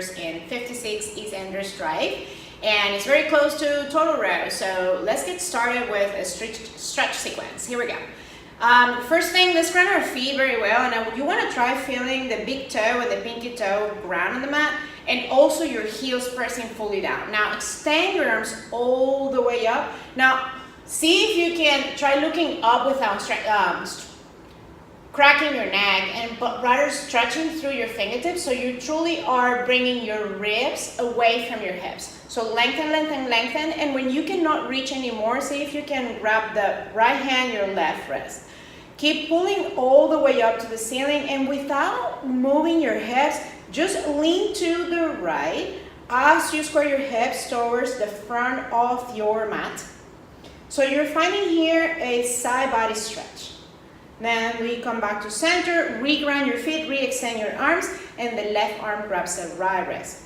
Shoulders in 56 East Enders Drive, and it's very close to Total Row. So let's get started with a stretch sequence. Here we go. First thing, let's ground our feet very well, and you want to try feeling the big toe and the pinky toe ground on the mat, and also your heels pressing fully down. Now extend your arms all the way up. Now see if you can try looking up without cracking your neck, but rather stretching through your fingertips, so you truly are bringing your ribs away from your hips. So lengthen, lengthen, lengthen, and when you cannot reach anymore, see if you can grab the right hand, your left wrist. Keep pulling all the way up to the ceiling, and without moving your hips, just lean to the right as you square your hips towards the front of your mat. So you're finding here a side body stretch. Then we come back to center, re-ground your feet, re-extend your arms, and the left arm grabs the right wrist.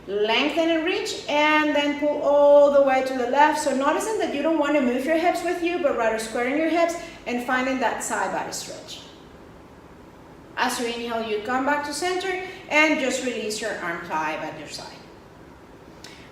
Lengthen and reach, and then pull all the way to the left. So noticing that you don't want to move your hips with you, but rather squaring your hips and finding that side body stretch. As you inhale, you come back to center and just release your arm ply at your side.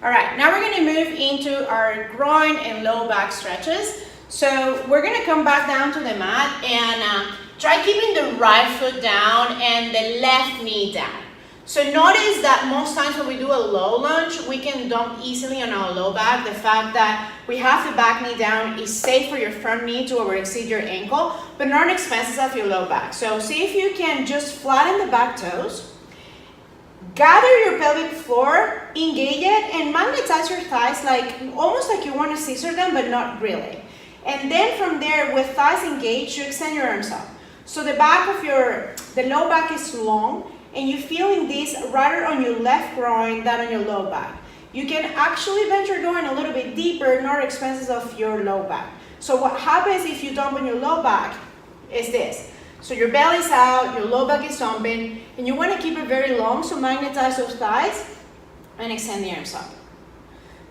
All right, now we're going to move into our groin and low back stretches. So we're going to come back down to the mat and try keeping the right foot down and the left knee down. So notice that most times when we do a low lunge, we can dump easily on our low back. The fact that we have the back knee down is safe for your front knee to over exceed your ankle, but not expensive of your low back. So see if you can just flatten the back toes, gather your pelvic floor, engage it, and magnetize your thighs almost like you want to scissor them, but not really. And then from there, with thighs engaged, you extend your arms up. So the back of the low back is long, and you're feeling this rather on your left groin than on your low back. You can actually bend your groin a little bit deeper, not expensive of your low back. So what happens if you dump on your low back is this. So your belly's out, your low back is dumping, and you want to keep it very long, so magnetize those thighs and extend the arms up.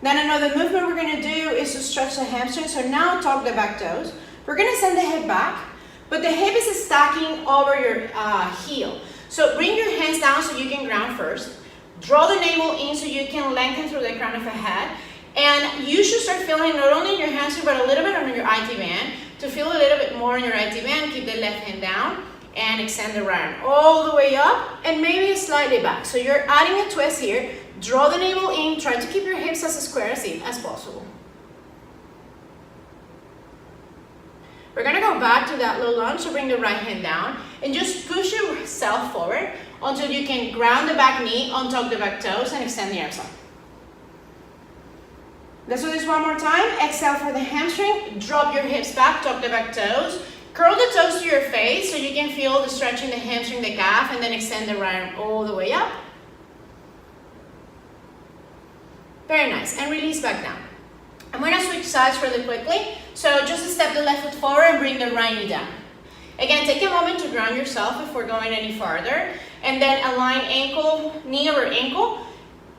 Then another movement we're going to do is to stretch the hamstring. So now tuck the back toes. We're going to send the hip back, but the hip is stacking over your heel. So bring your hands down so you can ground first. Draw the navel in so you can lengthen through the crown of the head. And you should start feeling not only in your hamstring, but a little bit on your IT band. To feel a little bit more in your IT band, keep the left hand down and extend the right arm all the way up and maybe slightly back. So you're adding a twist here. Draw the navel in, try to keep your hips as square as possible. We're going to go back to that low lunge, so bring the right hand down and just push yourself forward until you can ground the back knee, untuck the back toes, and extend the arms up. Let's do this one more time. Exhale for the hamstring, drop your hips back, tuck the back toes, curl the toes to your face so you can feel the stretch in the hamstring, the calf, and then extend the right arm all the way up. Very nice, and release back down. I'm going to switch sides really quickly, so just step the left foot forward and bring the right knee down. Again, take a moment to ground yourself if we're going any farther, and then align ankle, knee over ankle.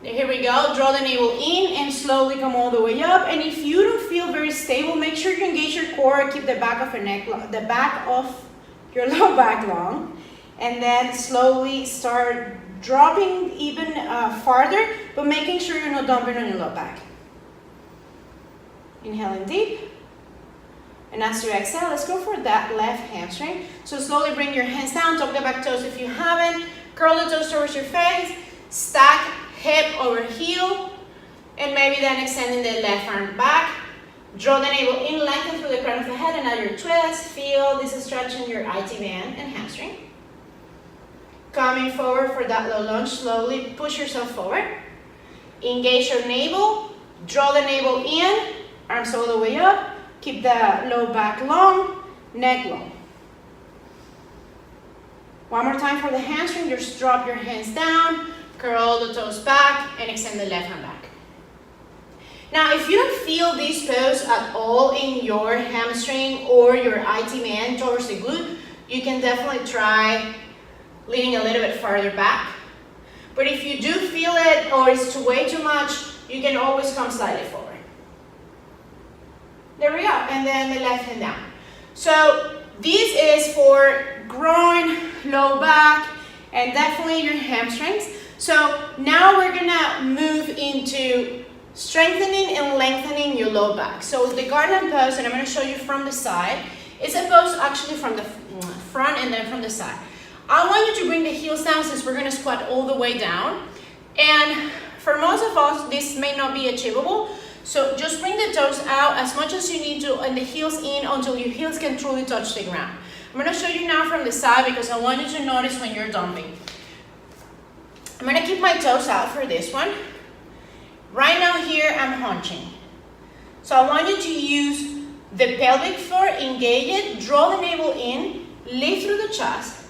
Here we go, draw the navel in and slowly come all the way up. And if you don't feel very stable, make sure you engage your core, keep the back of your neck, the back of your low back long, and then slowly start dropping even farther, but making sure you're not dumping on your low back. Inhaling deep. And as you exhale, let's go for that left hamstring. So slowly bring your hands down, tuck the back toes if you haven't, curl the toes towards your face, stack hip over heel, and maybe then extending the left arm back. Draw the navel in, lengthen through the crown of the head, and now your twist. Feel this stretch in your IT band and hamstring. Coming forward for that low lunge, slowly push yourself forward. Engage your navel, draw the navel in, arms all the way up. Keep the low back long, neck long. One more time for the hamstring, just drop your hands down, curl the toes back, and extend the left hand back. Now, if you don't feel these pose at all in your hamstring or your IT band towards the glute, you can definitely try leaning a little bit farther back. But if you do feel it or it's way too much, you can always come slightly forward. There we go, and then the left hand down. So this is for groin, low back, and definitely your hamstrings. So now we're gonna move into strengthening and lengthening your low back. So the Garland Pose, and I'm gonna show you from the side, it's a pose actually from the front and then from the side. I want you to bring the heels down since we're gonna squat all the way down. And for most of us, this may not be achievable. So just bring the toes out as much as you need to and the heels in until your heels can truly touch the ground. I'm gonna show you now from the side because I want you to notice when you're dumping. I'm gonna keep my toes out for this one. Right now here, I'm hunching. So I want you to use the pelvic floor, engage it, draw the navel in, lift through the chest.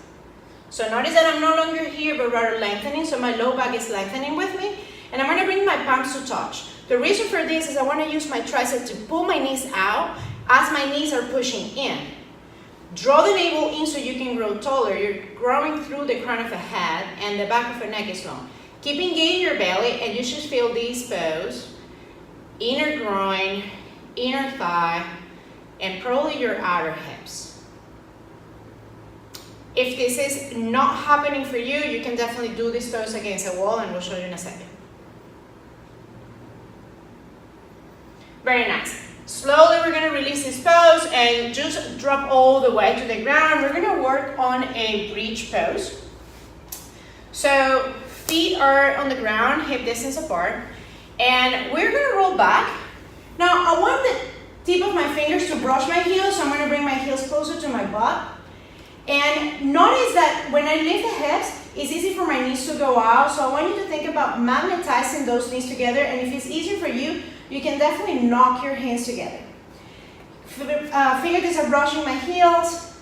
So notice that I'm no longer here, but rather lengthening, so my low back is lengthening with me. And I'm gonna bring my palms to touch. The reason for this is I wanna use my tricep to pull my knees out as my knees are pushing in. Draw the navel in so you can grow taller. You're growing through the crown of the head and the back of the neck is long. Keep engaging your belly and you should feel these pose. Inner groin, inner thigh, and probably your outer hips. If this is not happening for you, you can definitely do this pose against a wall and we'll show you in a second. Very nice. Slowly we're gonna release this pose and just drop all the way to the ground. We're gonna work on a bridge pose. So feet are on the ground, hip distance apart, and we're gonna roll back. Now I want the tip of my fingers to brush my heels, so I'm gonna bring my heels closer to my butt. And notice that when I lift the hips, it's easy for my knees to go out, so I want you to think about magnetizing those knees together, and if it's easier for you, you can definitely knock your hands together. Fingertips are brushing my heels.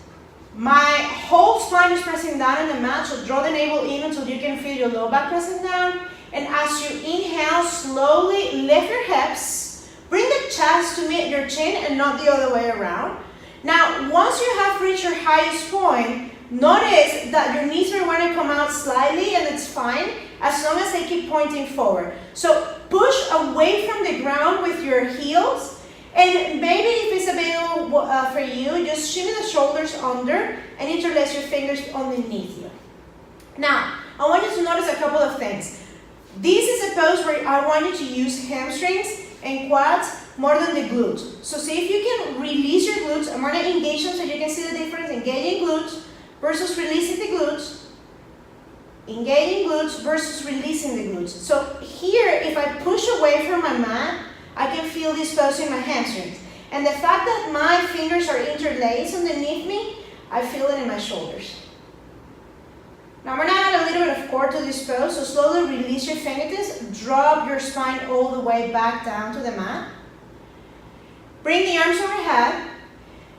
My whole spine is pressing down in the mat, so draw the navel in until you can feel your low back pressing down. And as you inhale, slowly lift your hips. Bring the chest to meet your chin and not the other way around. Now, once you have reached your highest point, notice that your knees are going to come out slightly, and it's fine as long as they keep pointing forward. So push away from the ground with your heels, and maybe if it's available for you, just shimmy the shoulders under and interlace your fingers underneath you. Now, I want you to notice a couple of things. This is a pose where I want you to use hamstrings and quads more than the glutes. So see if you can release your glutes. I'm going to engage them so you can see the difference. Engaging glutes versus releasing the glutes. Engaging glutes versus releasing the glutes. So here, if I push away from my mat, I can feel this pose in my hamstrings. And the fact that my fingers are interlaced underneath me, I feel it in my shoulders. Now I'm going to add a little bit of core to this pose, so slowly release your fingertips, drop your spine all the way back down to the mat. Bring the arms overhead,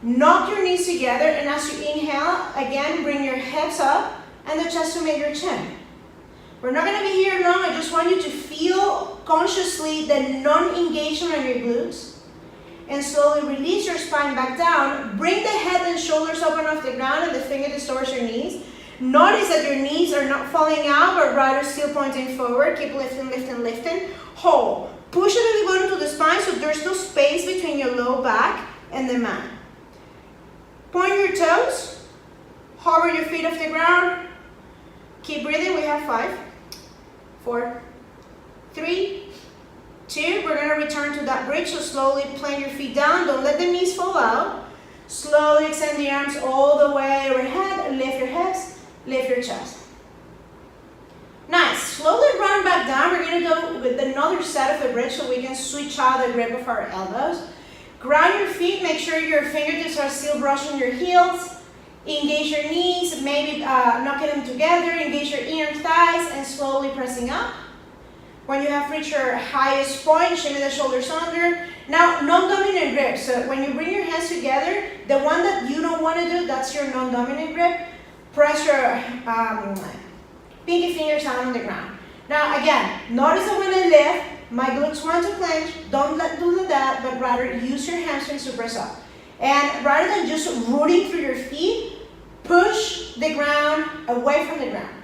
knock your knees together, and as you inhale, again, bring your hips up and the chest to meet your chin. We're not going to be here long. I just want you to feel consciously the non-engagement of your glutes. And slowly release your spine back down. Bring the head and shoulders open off the ground and the fingertips towards your knees. Notice that your knees are not falling out, but rather still pointing forward. Keep lifting, lifting, lifting. Hold. Push a little bit into the spine so there's no space between your low back and the mat. Point your toes. Hover your feet off the ground. Keep breathing. We have 5, 4, 3, 2. We're going to return to that bridge, so slowly plant your feet down. Don't let the knees fall out. Slowly extend the arms all the way overhead. Lift your hips. Lift your chest. Nice. Slowly run back down. We're going to go with another set of the bridge so we can switch out the grip of our elbows. Ground your feet. Make sure your fingertips are still brushing your heels. Engage your knees. Maybe knocking them together. Engage your inner thighs and slowly pressing up. When you have reached your highest point, shimmy the shoulders under. Now, non-dominant grip. So when you bring your hands together, the one that you don't want to do, that's your non-dominant grip. Press your pinky fingers down on the ground. Now again, notice that when I lift, my glutes want to clench. Don't do that, but rather use your hamstrings to press up. And rather than just rooting through your feet, push the ground away from the ground.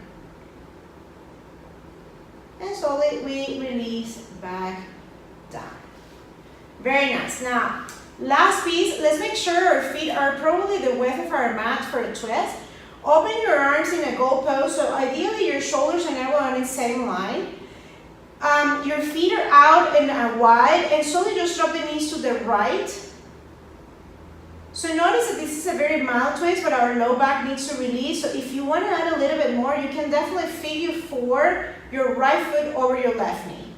And slowly we release back down. Very nice. Now, last piece, let's make sure our feet are probably the width of our mat for a twist. Open your arms in a goal pose, so ideally your shoulders and elbow are in the same line. Your feet are out and wide, and slowly just drop the knees to the right. So notice that this is a very mild twist, but our low back needs to release. So if you want to add a little bit more, you can definitely figure 4 your right foot over your left knee.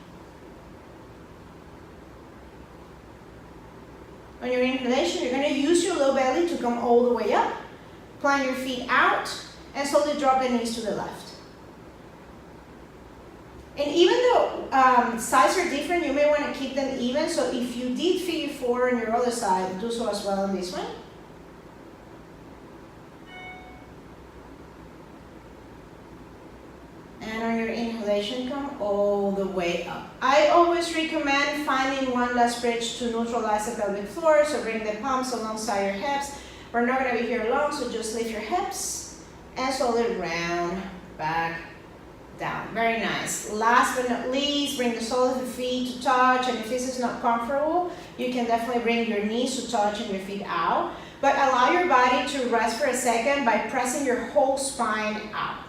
On your inhalation, you're going to use your low belly to come all the way up. Plant your feet out and slowly drop the knees to the left. And even though sides are different, you may want to keep them even. So if you did figure 4 on your other side, do so as well on this one. And on your inhalation, come all the way up. I always recommend finding one last bridge to neutralize the pelvic floor. So bring the palms alongside your hips. We're not going to be here long, so just lift your hips and slowly round back down. Very nice. Last but not least, bring the soles of the feet to touch, and if this is not comfortable, you can definitely bring your knees to touch and your feet out. But allow your body to rest for a second by pressing your whole spine out.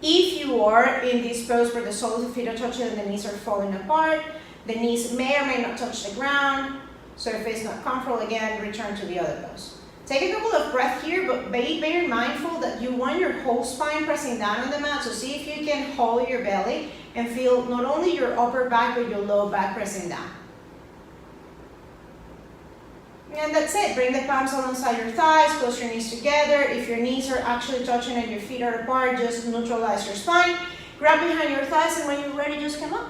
If you are in this pose where the soles of the feet are touching and the knees are falling apart, the knees may or may not touch the ground. So if it's not comfortable, again, return to the other pose. Take a couple of breaths here, but be very mindful that you want your whole spine pressing down on the mat. So see if you can hold your belly and feel not only your upper back, but your low back pressing down. And that's it. Bring the palms alongside your thighs, close your knees together. If your knees are actually touching and your feet are apart, just neutralize your spine. Grab behind your thighs, and when you're ready, just come up.